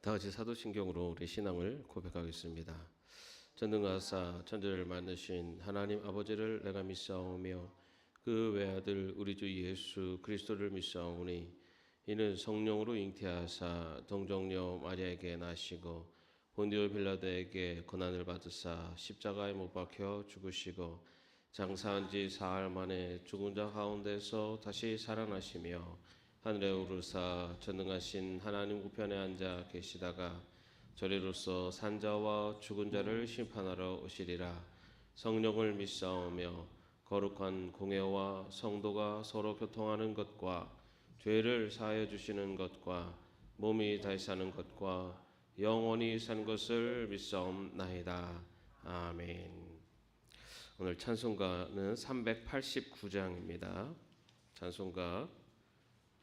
다 같이 사도신경으로 우리 신앙을 고백하겠습니다. 전능하사 천지를 만드신 하나님 아버지를 내가 믿사오며 그 외아들 우리 주 예수 그리스도를 믿사오니 이는 성령으로 잉태하사 동정녀 마리아에게 나시고 본디오 빌라도에게 고난을 받으사 십자가에 못 박혀 죽으시고 장사한 지 사흘 만에 죽은 자 가운데서 다시 살아나시며 하늘에 오르사 전능하신 하나님 우편에 앉아 계시다가 저리로서 산자와 죽은 자를 심판하러 오시리라. 성령을 믿사오며 거룩한 공회와 성도가 서로 교통하는 것과 죄를 사하여 주시는 것과 몸이 다시 사는 것과 영원히 산 것을 믿사옵나이다. 아멘. 오늘 찬송가는 389장입니다. 찬송가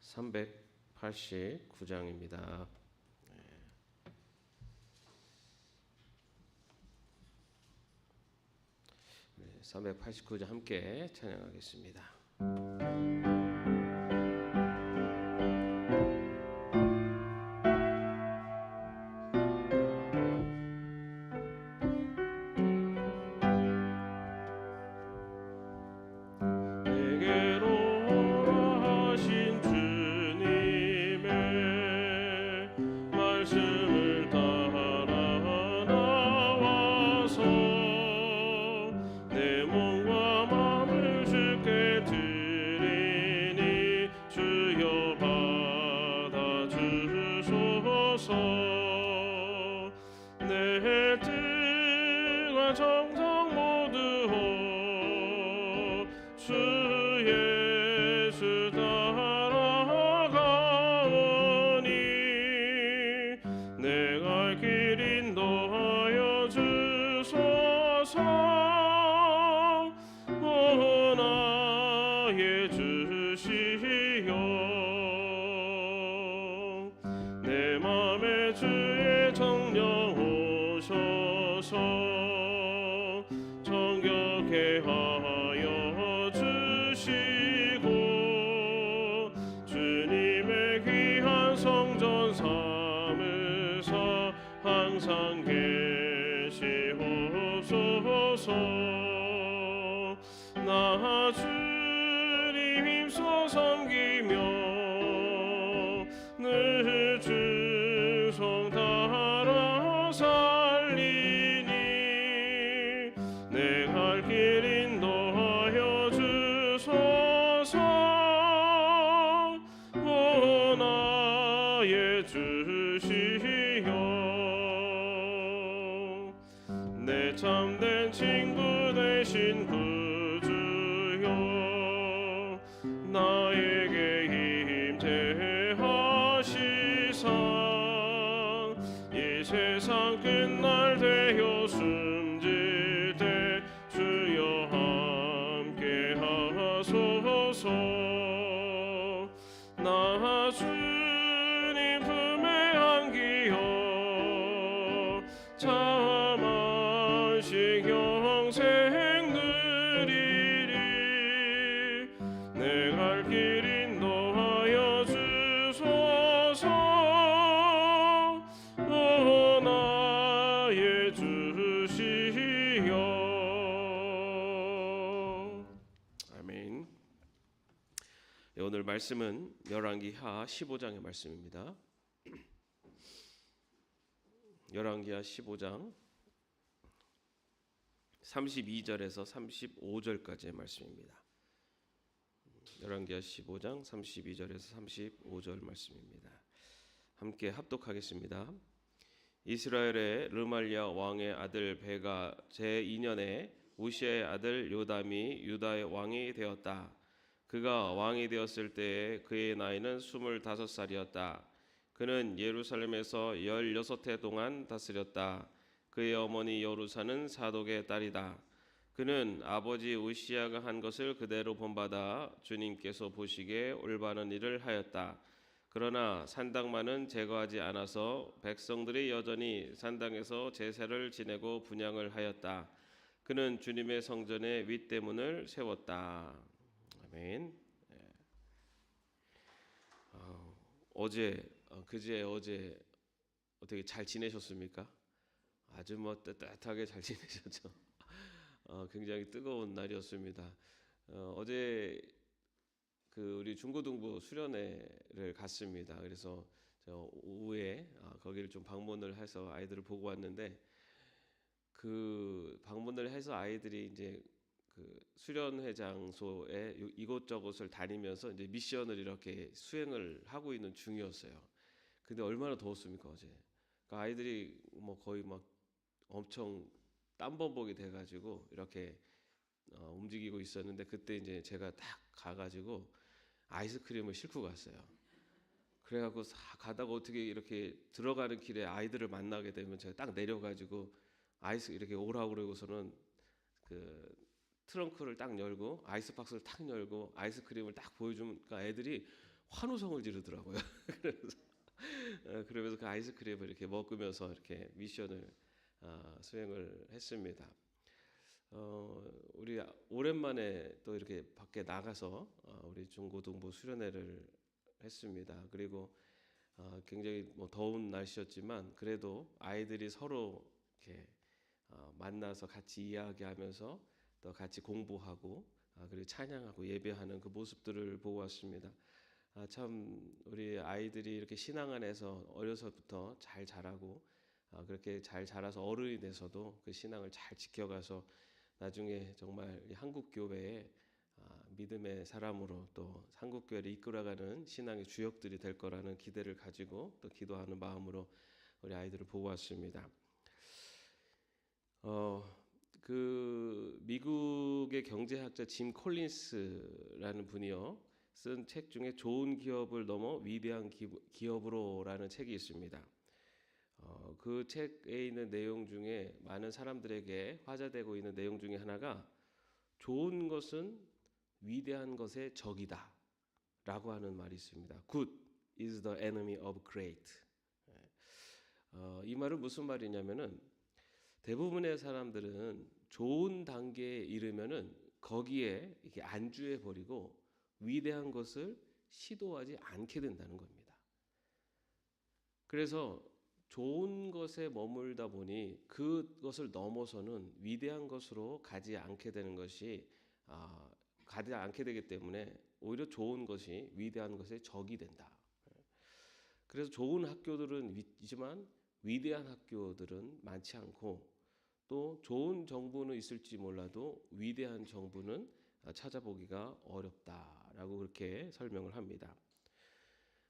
389장입니다. 389장 함께 찬양하겠습니다. 나 주님 힘써 섬기며 늘 주송 따라 살리니 내 갈 길 인도하여 주소서. 오 나의 주시여 내 참된 친구 되신 구주여 나에게 임재하시사 이 세상 끝날 되어 숨질 때 주여 함께 하소서. 나 주님 품에 안기어 자만식 영생 누리리 내 갈 길 인도하여 주소서. 오 나의 주시여. 아멘. 네, 오늘 말씀은 열왕기하 15장의 말씀입니다. 열왕기하 15장 32절에서 35절까지의 말씀입니다. 열왕기하 15장 32절에서 35절 말씀입니다. 함께 합독하겠습니다. 이스라엘의 르말리아 왕의 아들 베가 제2년에 우시아의 아들 요담이 유다의 왕이 되었다. 그가 왕이 되었을 때에 그의 나이는 25살이었다. 그는 예루살렘에서 16해 동안 다스렸다. 그의 어머니 여루사는 사독의 딸이다. 그는 아버지 우시아가 한 것을 그대로 본받아 주님께서 보시기에 올바른 일을 하였다. 그러나 산당만은 제거하지 않아서 백성들이 여전히 산당에서 제사를 지내고 분향을 하였다. 그는 주님의 성전에 윗대문을 세웠다. 아멘. 그제 어제 어떻게 잘 지내셨습니까? 아주 뭐 따뜻하게 잘 지내셨죠? 굉장히 뜨거운 날이었습니다. 어제 그 우리 중고등부 수련회를 갔습니다. 그래서 저 오후에 거기를 좀 방문을 해서 아이들을 보고 왔는데 그 방문을 해서 아이들이 이제 그 수련회 장소에 이곳저곳을 다니면서 이제 미션을 이렇게 수행을 하고 있는 중이었어요. 근데 얼마나 더웠습니까 어제? 그러니까 아이들이 뭐 거의 막 엄청 땀범벅이 돼가지고 이렇게 움직이고 있었는데 그때 이제 제가 딱 가가지고 아이스크림을 싣고 갔어요. 그래갖고 가다가 어떻게 이렇게 들어가는 길에 아이들을 만나게 되면 제가 딱 내려가지고 아이스 이렇게 오라고 그러고서는 그 트렁크를 딱 열고 아이스박스를 탁 열고 아이스크림을 딱 보여주니까 애들이 환호성을 지르더라고요. 그러면서 그 아이스크림을 이렇게 먹으면서 이렇게 미션을 수행을 했습니다. 우리 오랜만에 또 이렇게 밖에 나가서 우리 중고등부 수련회를 했습니다. 그리고 굉장히 뭐 더운 날씨였지만 그래도 아이들이 서로 이렇게 만나서 같이 이야기하면서 또 같이 공부하고 그리고 찬양하고 예배하는 그 모습들을 보고 왔습니다. 참 우리 아이들이 이렇게 신앙 안에서 어려서부터 잘 자라고 그렇게 잘 자라서 어른이 돼서도 그 신앙을 잘 지켜가서 나중에 정말 한국 교회의 믿음의 사람으로 또 한국 교회를 이끌어가는 신앙의 주역들이 될 거라는 기대를 가지고 또 기도하는 마음으로 우리 아이들을 보고 왔습니다. 그 미국의 경제학자 짐 콜린스라는 분이요 쓴 책 중에 좋은 기업을 넘어 위대한 기업으로라는 책이 있습니다. 그 책에 있는 내용 중에 많은 사람들에게 화제되고 있는 내용 중에 하나가 좋은 것은 위대한 것의 적이다 라고 하는 말이 있습니다. Good is the enemy of great. 이 말은 무슨 말이냐면은 대부분의 사람들은 좋은 단계에 이르면은 거기에 이렇게 안주해 버리고 위대한 것을 시도하지 않게 된다는 겁니다. 그래서 좋은 것에 머물다 보니 그것을 넘어서는 위대한 것으로 가지 않게 되는 것이 가지 않게 되기 때문에 오히려 좋은 것이 위대한 것의 적이 된다. 그래서 좋은 학교들은 있지만 위대한 학교들은 많지 않고 또 좋은 정부는 있을지 몰라도 위대한 정부는 찾아보기가 어렵다라고 그렇게 설명을 합니다.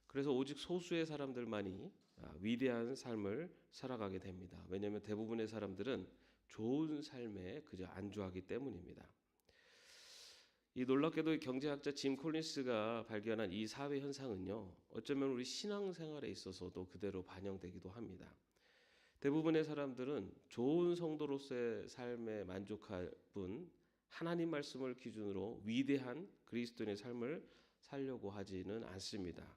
그래서 오직 소수의 사람들만이 위대한 삶을 살아가게 됩니다. 왜냐하면 대부분의 사람들은 좋은 삶에 그저 안주하기 때문입니다. 이 놀랍게도 경제학자 짐 콜린스가 발견한 이 사회 현상은요, 어쩌면 우리 신앙생활에 있어서도 그대로 반영되기도 합니다. 대부분의 사람들은 좋은 성도로서의 삶에 만족할 뿐 하나님 말씀을 기준으로 위대한 그리스도인의 삶을 살려고 하지는 않습니다.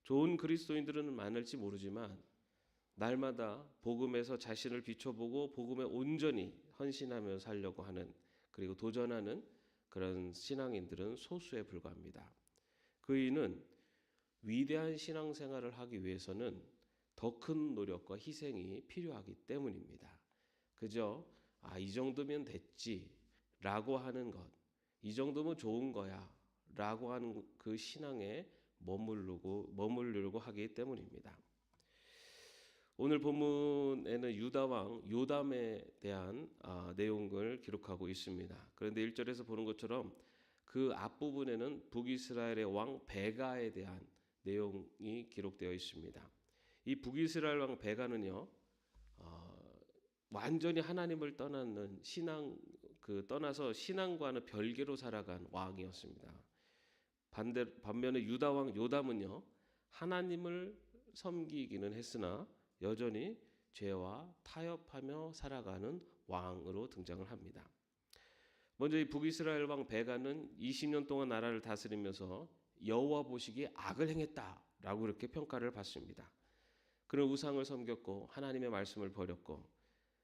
좋은 그리스도인들은 많을지 모르지만 날마다 복음에서 자신을 비춰보고 복음에 온전히 헌신하며 살려고 하는 그리고 도전하는 그런 신앙인들은 소수에 불과합니다. 그 이유는 위대한 신앙생활을 하기 위해서는 더 큰 노력과 희생이 필요하기 때문입니다. 그저 이 정도면 됐지라고 하는 것, 이 정도면 좋은 거야라고 하는 그 신앙에 머무르려고 하기 때문입니다. 오늘 본문에는 유다 왕 요담에 대한 내용을 기록하고 있습니다. 그런데 1절에서 보는 것처럼 그 앞부분에는 북이스라엘의 왕 베가에 대한 내용이 기록되어 있습니다. 이 북이스라엘 왕 베가는요, 완전히 하나님을 떠나는 떠나서 신앙과는 별개로 살아간 왕이었습니다. 반면에 유다 왕 요담은요, 하나님을 섬기기는 했으나 여전히 죄와 타협하며 살아가는 왕으로 등장을 합니다. 먼저 이 북이스라엘 왕 베가는 20년 동안 나라를 다스리면서 여호와 보시기에 악을 행했다라고 이렇게 평가를 받습니다. 그는 우상을 섬겼고 하나님의 말씀을 버렸고,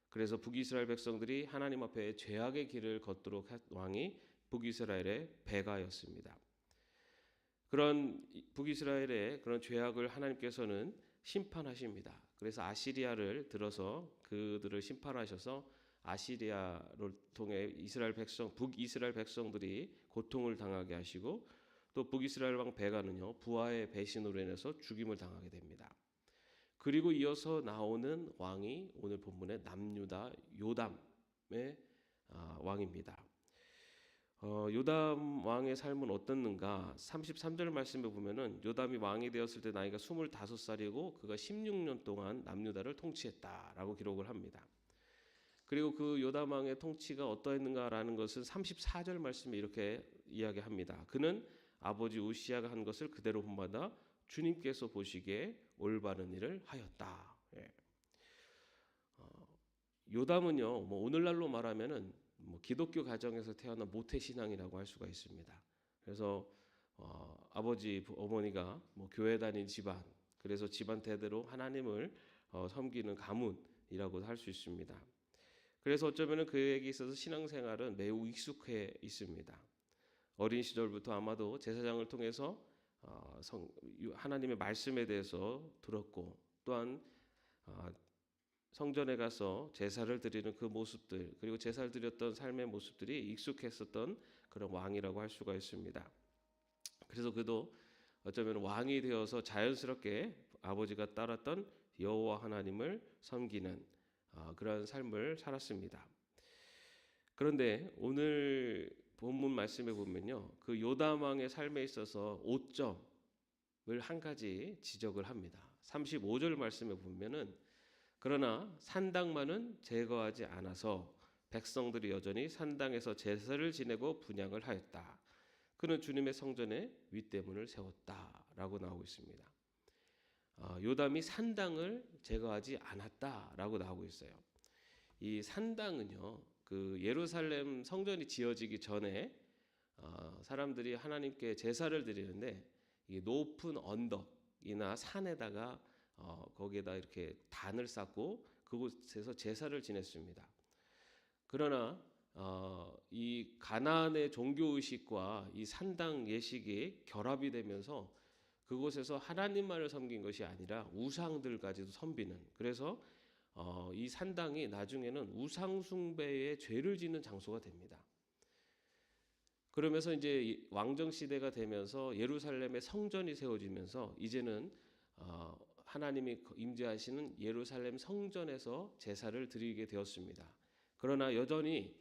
그래서 북이스라엘 백성들이 하나님 앞에 죄악의 길을 걷도록 한 왕이 북이스라엘의 베가였습니다. 그런 북이스라엘의 그런 죄악을 하나님께서는 심판하십니다. 그래서 아시리아를 들어서 그들을 심판하셔서 아시리아를 통해 이스라엘 백성, 북이스라엘 백성들이 고통을 당하게 하시고 또 북이스라엘 왕 베가는요 부하의 배신으로 인해서 죽임을 당하게 됩니다. 그리고 이어서 나오는 왕이 오늘 본문의 남유다 요담의 왕입니다. 요담 왕의 삶은 어떻는가? 33절 말씀에 보면은 요담이 왕이 되었을 때 나이가 25살이고 그가 16년 동안 남유다를 통치했다라고 기록을 합니다. 그리고 그 요담 왕의 통치가 어떠했는가라는 것은 34절 말씀에 이렇게 이야기합니다. 그는 아버지 우시아가 한 것을 그대로 본받아 주님께서 보시기에 올바른 일을 하였다. 예. 요담은요, 뭐 오늘날로 말하면은 뭐 기독교 가정에서 태어난 모태 신앙이라고 할 수가 있습니다. 그래서 아버지 어머니가 뭐 교회 다닌 집안, 그래서 집안 대대로 하나님을 섬기는 가문이라고 할 수 있습니다. 그래서 어쩌면은 그에게 있어서 신앙생활은 매우 익숙해 있습니다. 어린 시절부터 아마도 제사장을 통해서 하나님의 말씀에 대해서 들었고 또한 성전에 가서 제사를 드리는 그 모습들 그리고 제사를 드렸던 삶의 모습들이 익숙했었던 그런 왕이라고 할 수가 있습니다. 그래서 그도 어쩌면 왕이 되어서 자연스럽게 아버지가 따랐던 여호와 하나님을 섬기는 그런 삶을 살았습니다. 그런데 오늘 본문 말씀에 보면요, 그 요담 왕의 삶에 있어서 오점을 한 가지 지적을 합니다. 35절 말씀에 보면은 그러나 산당만은 제거하지 않아서 백성들이 여전히 산당에서 제사를 지내고 분향을 하였다. 그는 주님의 성전에 윗대문을 세웠다라고 나오고 있습니다. 요담이 산당을 제거하지 않았다라고 나오고 있어요. 이 산당은요, 그 예루살렘 성전이 지어지기 전에 사람들이 하나님께 제사를 드리는데 이 높은 언덕이나 산에다가 거기에다 이렇게 단을 쌓고 그곳에서 제사를 지냈습니다. 그러나 이 가나안의 종교 의식과 이 산당 예식이 결합이 되면서 그곳에서 하나님만을 섬긴 것이 아니라 우상들까지도 섬기는, 그래서 이 산당이 나중에는 우상 숭배의 죄를 짓는 장소가 됩니다. 그러면서 이제 왕정 시대가 되면서 예루살렘의 성전이 세워지면서 이제는 하나님이 임재하시는 예루살렘 성전에서 제사를 드리게 되었습니다. 그러나 여전히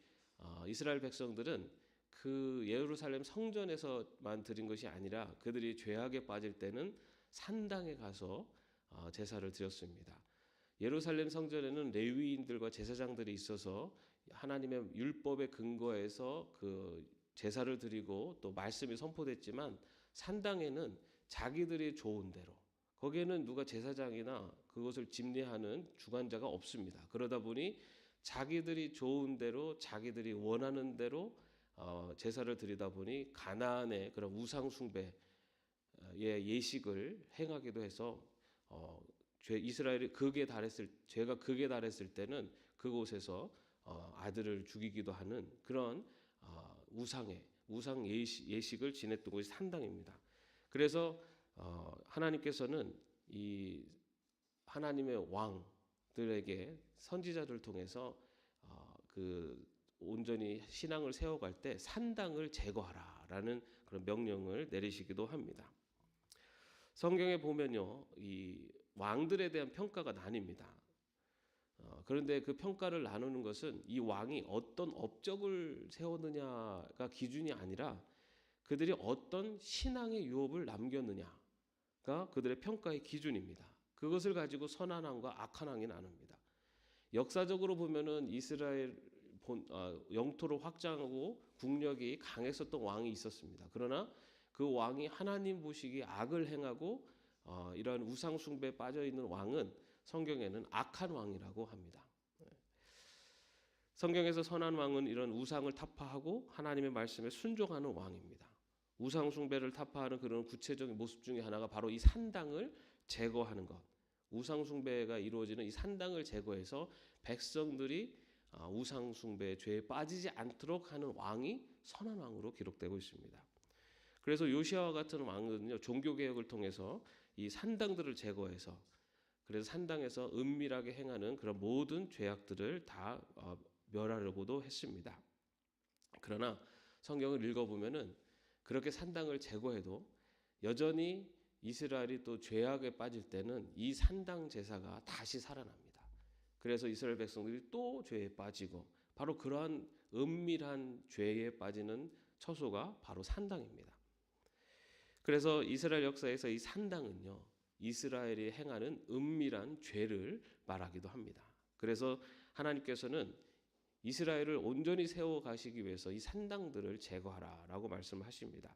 이스라엘 백성들은 그 예루살렘 성전에서만 드린 것이 아니라 그들이 죄악에 빠질 때는 산당에 가서 제사를 드렸습니다. 예루살렘 성전에는 레위인들과 제사장들이 있어서 하나님의 율법에 근거해서 그 제사를 드리고 또 말씀이 선포됐지만 산당에는 자기들이 좋은 대로, 거기에는 누가 제사장이나 그것을 집례하는 주관자가 없습니다. 그러다 보니 자기들이 좋은 대로 자기들이 원하는 대로 제사를 드리다 보니 가나안의 그런 우상 숭배의 예식을 행하기도 해서 이스라엘이 죄가 극에 달했을 때는 그곳에서 아들을 죽이기도 하는 그런 우상 예식을 지냈던 곳이 산당입니다. 그래서 하나님께서는 이 하나님의 왕들에게 선지자들을 통해서 그 온전히 신앙을 세워갈 때 산당을 제거하라라는 그런 명령을 내리시기도 합니다. 성경에 보면요, 이 왕들에 대한 평가가 나뉩니다. 그런데 그 평가를 나누는 것은 이 왕이 어떤 업적을 세웠느냐가 기준이 아니라 그들이 어떤 신앙의 유업을 남겼느냐가 그들의 평가의 기준입니다. 그것을 가지고 선한 왕과 악한 왕이 나눕니다. 역사적으로 보면은 이스라엘 영토를 확장하고 국력이 강했었던 왕이 있었습니다. 그러나 그 왕이 하나님 보시기에 악을 행하고 이러한 우상 숭배에 빠져 있는 왕은 성경에는 악한 왕이라고 합니다. 성경에서 선한 왕은 이런 우상을 타파하고 하나님의 말씀에 순종하는 왕입니다. 우상 숭배를 타파하는 그런 구체적인 모습 중에 하나가 바로 이 산당을 제거하는 것. 우상 숭배가 이루어지는 이 산당을 제거해서 백성들이 우상 숭배의 죄에 빠지지 않도록 하는 왕이 선한 왕으로 기록되고 있습니다. 그래서 요시아와 같은 왕은요, 종교 개혁을 통해서 이 산당들을 제거해서, 그래서 산당에서 은밀하게 행하는 그런 모든 죄악들을 다 멸하려고도 했습니다. 그러나 성경을 읽어보면은 그렇게 산당을 제거해도 여전히 이스라엘이 또 죄악에 빠질 때는 이 산당 제사가 다시 살아납니다. 그래서 이스라엘 백성들이 또 죄에 빠지고, 바로 그러한 은밀한 죄에 빠지는 처소가 바로 산당입니다. 그래서 이스라엘 역사에서 이 산당은요, 이스라엘이 행하는 은밀한 죄를 말하기도 합니다. 그래서 하나님께서는 이스라엘을 온전히 세워 가시기 위해서 이 산당들을 제거하라라고 말씀하십니다.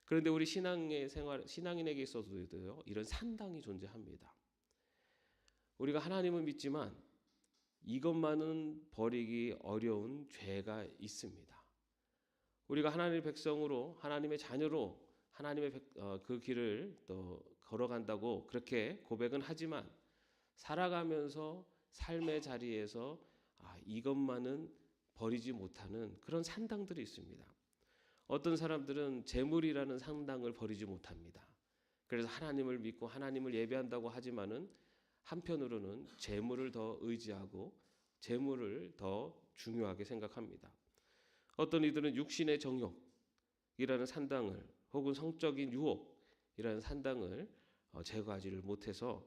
그런데 우리 신앙인에게 있어서도요, 이런 산당이 존재합니다. 우리가 하나님을 믿지만 이것만은 버리기 어려운 죄가 있습니다. 우리가 하나님의 백성으로, 하나님의 자녀로 하나님의 그 길을 또 걸어간다고 그렇게 고백은 하지만 살아가면서 삶의 자리에서 이것만은 버리지 못하는 그런 산당들이 있습니다. 어떤 사람들은 재물이라는 산당을 버리지 못합니다. 그래서 하나님을 믿고 하나님을 예배한다고 하지만은 한편으로는 재물을 더 의지하고 재물을 더 중요하게 생각합니다. 어떤 이들은 육신의 정욕이라는 산당을, 혹은 성적인 유혹이라는 산당을 제거하지를 못해서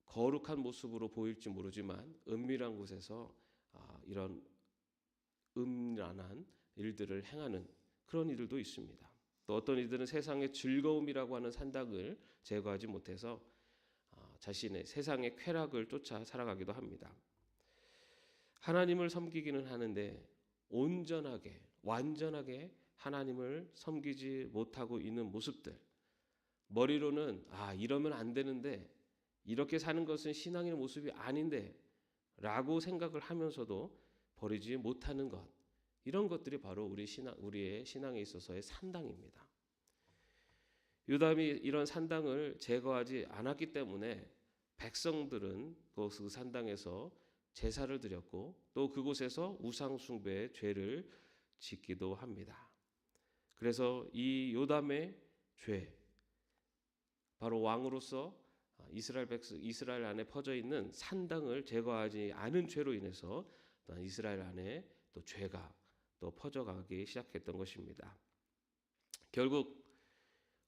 거룩한 모습으로 보일지 모르지만 은밀한 곳에서 이런 음란한 일들을 행하는 그런 이들도 있습니다. 또 어떤 이들은 세상의 즐거움이라고 하는 산당을 제거하지 못해서 자신의 세상의 쾌락을 쫓아 살아가기도 합니다. 하나님을 섬기기는 하는데 온전하게, 완전하게 하나님을 섬기지 못하고 있는 모습들, 머리로는 이러면 안 되는데, 이렇게 사는 것은 신앙의 모습이 아닌데 라고 생각을 하면서도 버리지 못하는 것, 이런 것들이 바로 우리의 신앙에 있어서의 산당입니다. 요담이 이런 산당을 제거하지 않았기 때문에 백성들은 그 산당에서 제사를 드렸고 또 그곳에서 우상 숭배의 죄를 짓기도 합니다. 그래서 이 요담의 죄, 바로 왕으로서 이스라엘 안에 퍼져 있는 산당을 제거하지 않은 죄로 인해서 이스라엘 안에 또 죄가 또 퍼져가기 시작했던 것입니다. 결국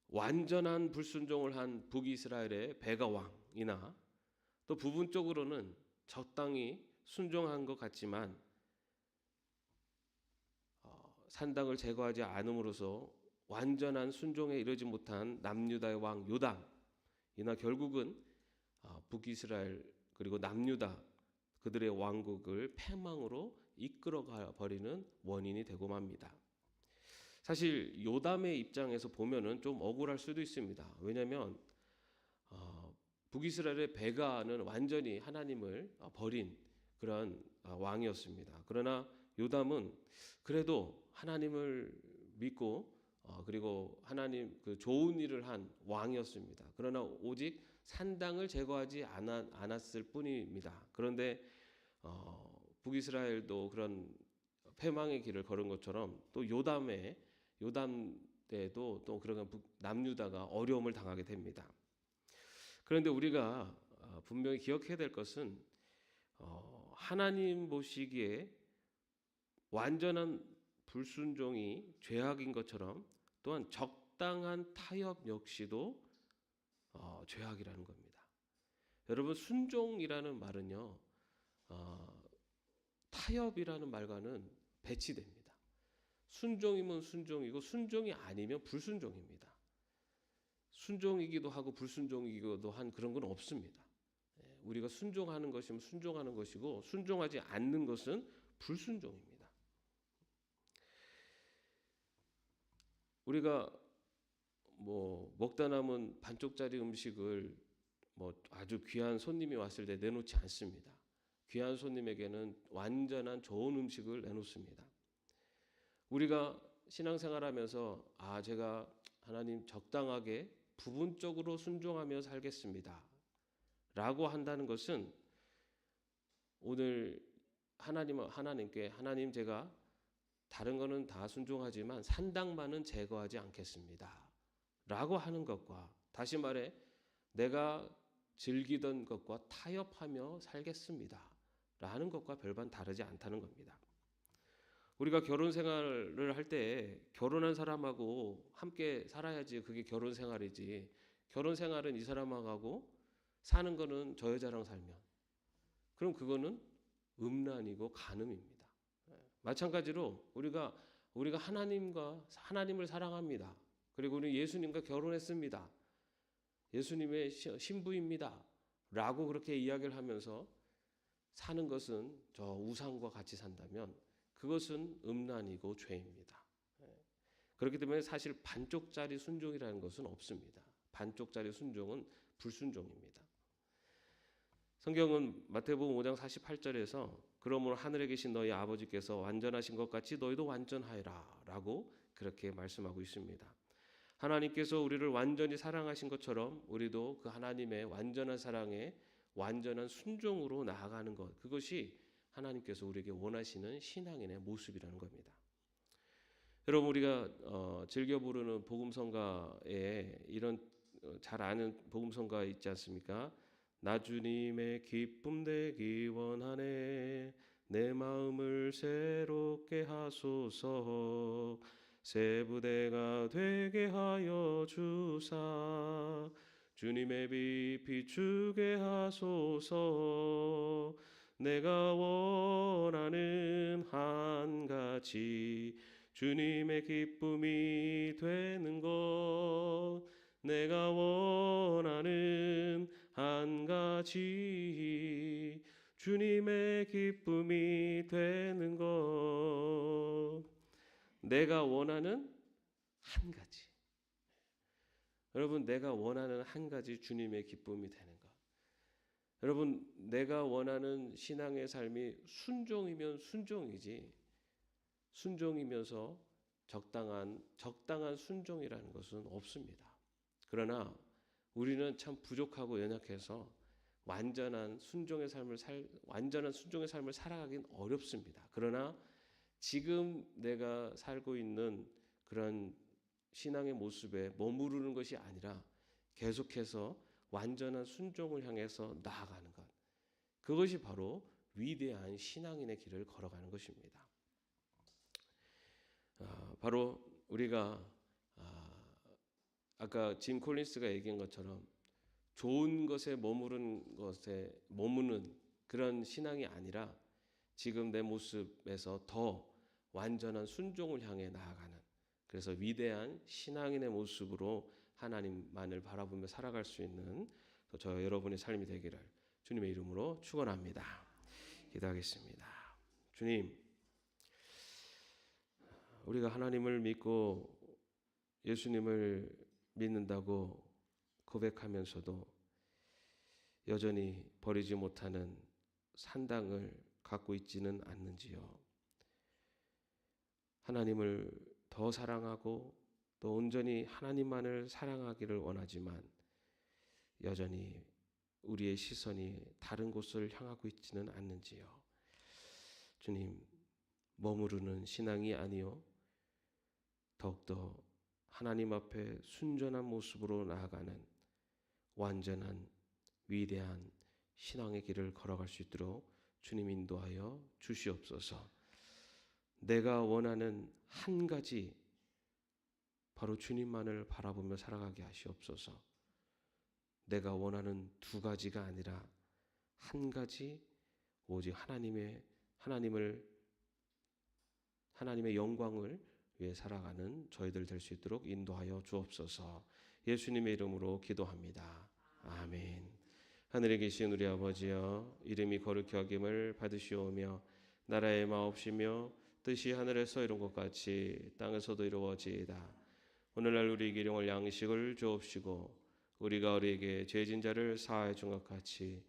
완전한 불순종을 한 북이스라엘의 베가 왕이나 또 부분적으로는 적당히 순종한 것 같지만 산당을 제거하지 않음으로써 완전한 순종에 이르지 못한 남유다의 왕 요담이나 결국은 북이스라엘 그리고 남유다 그들의 왕국을 패망으로 이끌어가 버리는 원인이 되고 맙니다. 사실 요담의 입장에서 보면은 좀 억울할 수도 있습니다. 왜냐하면 북이스라엘의 베가는 완전히 하나님을 버린 그런 왕이었습니다. 그러나 요담은 그래도 하나님을 믿고 그리고 하나님 그 좋은 일을 한 왕이었습니다. 그러나 오직 산당을 제거하지 않았을 뿐입니다. 그런데 북이스라엘도 그런 패망의 길을 걸은 것처럼 또 요담 때도 또 그런 남유다가 어려움을 당하게 됩니다. 그런데 우리가 분명히 기억해야 될 것은 하나님 보시기에 완전한 불순종이 죄악인 것처럼 또한 적당한 타협 역시도 죄악이라는 겁니다. 여러분, 순종이라는 말은요, 타협이라는 말과는 배치됩니다. 순종이면 순종이고 순종이 아니면 불순종입니다. 순종이기도 하고 불순종이기도 한 그런 건 없습니다. 우리가 순종하는 것이면 순종하는 것이고 순종하지 않는 것은 불순종입니다. 우리가 먹다 남은 반쪽짜리 음식을 아주 귀한 손님이 왔을 때 내놓지 않습니다. 귀한 손님에게는 완전한 좋은 음식을 내놓습니다. 우리가 신앙생활하면서 제가 하나님 적당하게 부분적으로 순종하며 살겠습니다 라고 한다는 것은 오늘 하나님께 하나님 제가 다른 거는 다 순종하지만 산당만은 제거하지 않겠습니다. 라고 하는 것과 다시 말해 내가 즐기던 것과 타협하며 살겠습니다. 라는 것과 별반 다르지 않다는 겁니다. 우리가 결혼 생활을 할 때 결혼한 사람하고 함께 살아야지 그게 결혼 생활이지. 결혼 생활은 이 사람하고 사는 거는 저 여자랑 살면 그럼 그거는 음란이고 간음입니다. 마찬가지로 우리가 하나님을 사랑합니다. 그리고 우리 예수님과 결혼했습니다. 예수님의 신부입니다. 라고 그렇게 이야기를 하면서 사는 것은 저 우상과 같이 산다면 그것은 음란이고 죄입니다. 그렇기 때문에 사실 반쪽짜리 순종이라는 것은 없습니다. 반쪽짜리 순종은 불순종입니다. 성경은 마태복음 5장 48절에서 그러므로 하늘에 계신 너희 아버지께서 완전하신 것 같이 너희도 완전하여라 라고 그렇게 말씀하고 있습니다. 하나님께서 우리를 완전히 사랑하신 것처럼 우리도 그 하나님의 완전한 사랑에 완전한 순종으로 나아가는 것, 그것이 하나님께서 우리에게 원하시는 신앙인의 모습이라는 겁니다. 여러분, 우리가 즐겨 부르는 복음성가에 이런 잘 아는 복음성가 있지 않습니까? 나 주님의 기쁨 되기 원하네, 내 마음을 새롭게 하소서, 새 부대가 되게 하여 주사, 주님의 빛 비추게 하소서, 내가 원하는 한 가지 주님의 기쁨이 되는 것, 내가 원하는 한 가지 주님의 기쁨이 되는 것, 내가 원하는 한 가지. 여러분, 내가 원하는 한 가지 주님의 기쁨이 되는 것. 여러분, 내가 원하는 신앙의 삶이 순종이면 순종이지, 순종이면서 적당한 순종이라는 것은 없습니다. 그러나 우리는 참 부족하고 연약해서 완전한 순종의 삶을 살아가긴 어렵습니다. 그러나 지금 내가 살고 있는 그런 신앙의 모습에 머무르는 것이 아니라 계속해서 완전한 순종을 향해서 나아가는 것, 그것이 바로 위대한 신앙인의 길을 걸어가는 것입니다. 바로 우리가 아까 짐 콜린스가 얘기한 것처럼 좋은 것에 머무는 그런 신앙이 아니라 지금 내 모습에서 더 완전한 순종을 향해 나아가는, 그래서 위대한 신앙인의 모습으로 하나님만을 바라보며 살아갈 수 있는 저 여러분의 삶이 되기를 주님의 이름으로 축원합니다. 기도하겠습니다. 주님, 우리가 하나님을 믿고 예수님을 믿는다고 고백하면서도 여전히 버리지 못하는 산당을 갖고 있지는 않는지요. 하나님을 더 사랑하고 또 온전히 하나님만을 사랑하기를 원하지만 여전히 우리의 시선이 다른 곳을 향하고 있지는 않는지요. 주님, 머무르는 신앙이 아니요 더욱더 하나님 앞에 순전한 모습으로 나아가는 완전한 위대한 신앙의 길을 걸어갈 수 있도록 주님 인도하여 주시옵소서. 내가 원하는 한 가지, 바로 주님만을 바라보며 살아가게 하시옵소서. 내가 원하는 두 가지가 아니라 한 가지, 오직 하나님의 영광을 위해 살아가는 저희들 될 수 있도록 인도하여 주옵소서. 예수님의 이름으로 기도합니다. 아멘. 하늘에 계신 우리 아버지여, 이름이 거룩히 여김을 받으시오며 나라의 마옵시며 뜻이 하늘에서 이룬 것 같이 땅에서도 이루어지이다. 오늘날 우리에게 일용할 양식을 주옵시고 우리가 우리에게 죄진 자를 사하여 준 것 같이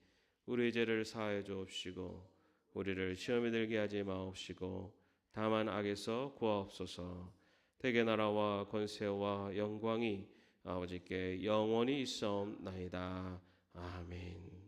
우리의 죄를 사하여 주옵시고 우리를 시험에 들게 하지 마옵시고 다만 악에서 구하옵소서. 대개 나라와 권세와 영광이 아버지께 영원히 있사옵나이다. 아멘.